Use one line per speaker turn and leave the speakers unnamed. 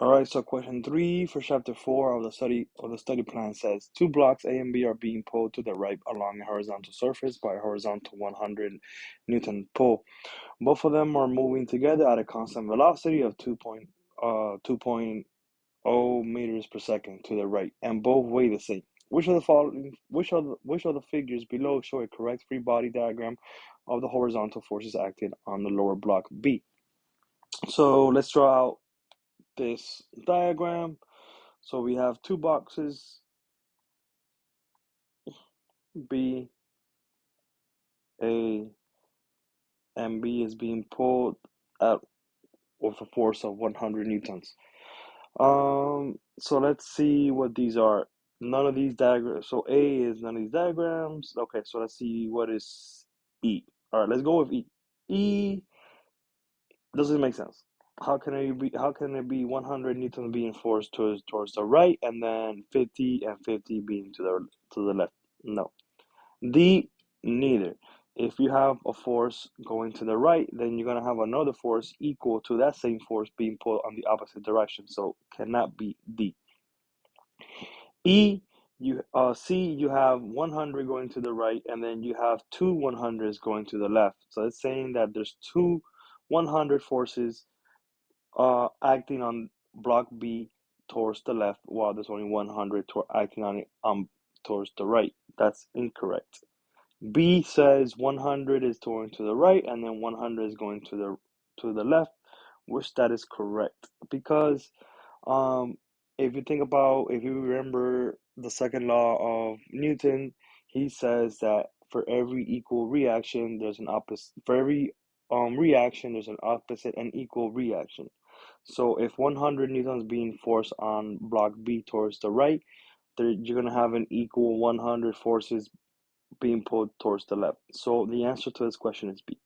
All right, so question 3 for chapter 4 of the study plan says two blocks A and B are being pulled to the right along a horizontal surface by a horizontal 100 Newton pull. Both of them are moving together at a constant velocity of 2.0 meters per second to the right, and both weigh the same. Which of the figures below show a correct free body diagram of the horizontal forces acting on the lower block B? So let's draw out this diagram. So we have two boxes, B, A, and B is being pulled out with a force of 100 newtons. So let's see what these are. None of these diagrams. So A is none of these diagrams. Okay, so let's see what is E. All right, let's go with E. E doesn't make sense. How can it be 100 newtons being forced towards the right and then 50 and 50 being to the left? No. D, neither. If you have a force going to the right, then you're gonna have another force equal to that same force being pulled on the opposite direction. So cannot be D. E, C, you have 100 going to the right, and then you have two 100s going to the left. So it's saying that there's two 100 forces acting on block B towards the left, while there's only 100 acting on it towards the right. That's incorrect. B says 100 is going to the right, and then 100 is going to the left, which that is correct because um, if you remember the second law of Newton, he says that for every equal reaction, there's an opposite. For every reaction, there's an opposite and equal reaction. So if 100 newtons being forced on block B towards the right, you're gonna have an equal 100 forces being pulled towards the left. So the answer to this question is B.